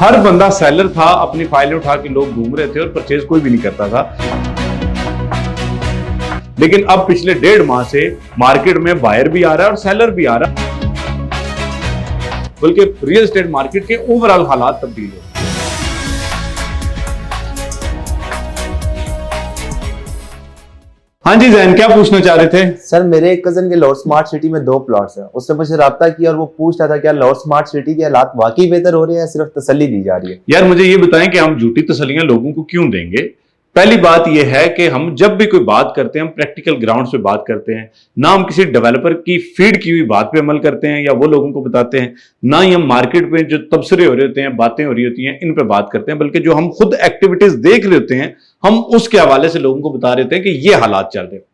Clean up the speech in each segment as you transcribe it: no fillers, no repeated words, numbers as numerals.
हर बंदा सेलर था, अपनी फाइलें उठा के लोग घूम रहे थे और परचेज कोई भी नहीं करता था। लेकिन अब पिछले 1.5 माह से मार्केट में बायर भी आ रहा है और सेलर भी आ रहा है, बल्कि रियल एस्टेट मार्केट के ओवरऑल हालात तब्दील हो। हाँ जी जैन, क्या पूछना चाह रहे थे? सर मेरे एक कजन के लाहौर स्मार्ट सिटी में 2 प्लॉट्स हैं। उससे मुझे राब्ता किया और वो पूछ रहा था क्या लाहौर स्मार्ट सिटी के हालात वाकई बेहतर हो रहे हैं या सिर्फ तसल्ली दी जा रही है। यार मुझे ये बताएं कि हम झूठी तसल्लियां लोगों को क्यों देंगे। पहली बात यह है कि हम जब भी कोई बात करते हैं हम प्रैक्टिकल ग्राउंड पे बात करते हैं, ना हम किसी डेवलपर की फीड की हुई बात पे अमल करते हैं या वो लोगों को बताते हैं, ना ही हम मार्केट में जो तबसरे हो रहे होते हैं, बातें हो रही होती हैं, इन पे बात करते हैं, बल्कि जो हम खुद एक्टिविटीज देख रहे होते हैं हम उसके हवाले से लोगों को बता रहे होते हैं कि ये हालात चल रहे हैं।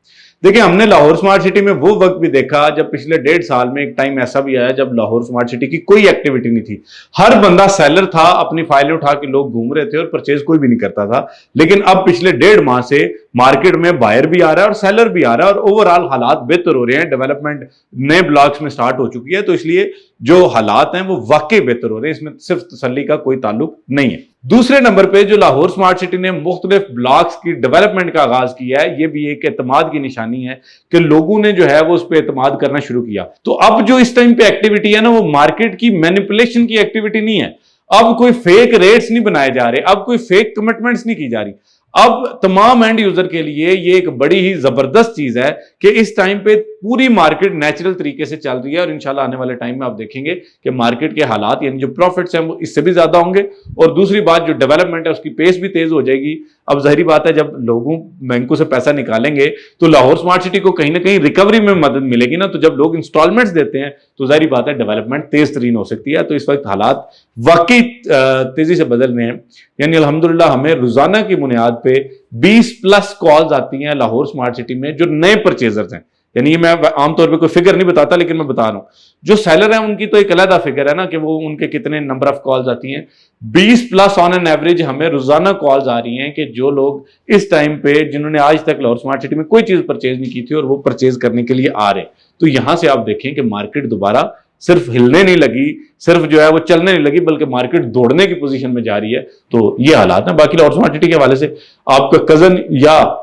देखिए, हमने लाहौर स्मार्ट सिटी में वो वक्त भी देखा जब पिछले 1.5 साल में एक टाइम ऐसा भी आया जब लाहौर स्मार्ट सिटी की कोई एक्टिविटी नहीं थी। हर बंदा सेलर था, अपनी फाइलें उठा के लोग घूम रहे थे और परचेज कोई भी नहीं करता था। लेकिन अब पिछले 1.5 माह से मार्केट में बायर भी आ रहा है और सेलर भी आ रहा है और ओवरऑल हालात बेहतर हो रहे हैं। डेवलपमेंट नए ब्लॉक्स में स्टार्ट हो चुकी है, तो इसलिए जो हालात हैं वो वाकई बेहतर हो रहे हैं, इसमें सिर्फ तसल्ली का कोई ताल्लुक नहीं है। दूसरे नंबर पे जो लाहौर स्मार्ट सिटी ने मुख्तलिफ ब्लॉक्स की डेवलपमेंट का आगाज किया है, ये भी एक एतमाद की निशानी है कि लोगों ने जो है वो उस पर एतमाद करना शुरू किया। तो अब जो इस टाइम पे एक्टिविटी है ना, वो मार्केट की मैनिपुलेशन की एक्टिविटी नहीं है। अब कोई फेक रेट्स नहीं बनाए जा रहे, अब कोई फेक कमिटमेंट्स नहीं की जा रही। अब तमाम एंड यूजर के लिए ये एक बड़ी ही जबरदस्त चीज है कि इस टाइम पे पूरी मार्केट नेचुरल तरीके से चल रही है और इंशाल्लाह आने वाले टाइम में आप देखेंगे कि मार्केट के हालात यानी जो प्रॉफिट्स हैं वो इससे भी ज्यादा होंगे। और दूसरी बात, जो डेवलपमेंट है उसकी पेस भी तेज हो जाएगी। अब जाहिर बात है, जब लोगों बैंकों से पैसा निकालेंगे तो लाहौर स्मार्ट सिटी को कहीं ना कहीं रिकवरी में मदद मिलेगी ना। तो जब लोग इंस्टॉलमेंट्स देते हैं तो जाहिर बात है डेवलपमेंट तेज तरीन हो सकती है। तो इस वक्त हालात वाकई तेजी से बदल रहे हैं। यानी अल्हम्दुलिल्लाह हमें रोजाना की बुनियाद पे 20+ कॉल्स आती हैं लाहौर स्मार्ट सिटी में जो नए परचेजर्स हैं। यानी मैं आमतौर पे कोई फिगर नहीं बताता, लेकिन मैं बता रहा हूं जो सेलर हैं उनकी तो एक अलग फिगर है ना कि वो उनके कितने नंबर ऑफ कॉल्स आती हैं। 20+ ऑन एन एवरेज हमें रोजाना कॉल्स आ रही हैं कि जो लोग इस टाइम पे जिन्होंने आज तक लाहौर स्मार्ट सिटी में कोई चीज परचेज नहीं की थी और वो परचेज करने के लिए आ रहे हैं। तो यहां से आप देखें कि मार्केट दोबारा सिर्फ हिलने नहीं लगी, सिर्फ जो है वो चलने नहीं लगी, बल्कि मार्केट दौड़ने की पोजीशन में जा रही है। तो ये हालात हैं। बाकी लाहौर स्मार्ट सिटी के हवाले से आपका कजन या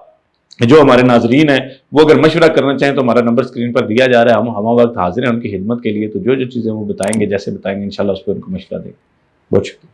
जो हमारे नाजरीन हैं वो अगर मशवरा करना चाहें तो हमारा नंबर स्क्रीन पर दिया जा रहा है। हम वक्त हाजिर हैं उनकी खिदमत के लिए। तो जो जो चीजें वो बताएंगे, जैसे बताएंगे, इंशाल्लाह उस पर उनको मशवरा देंगे। बहुत शुक्रिया।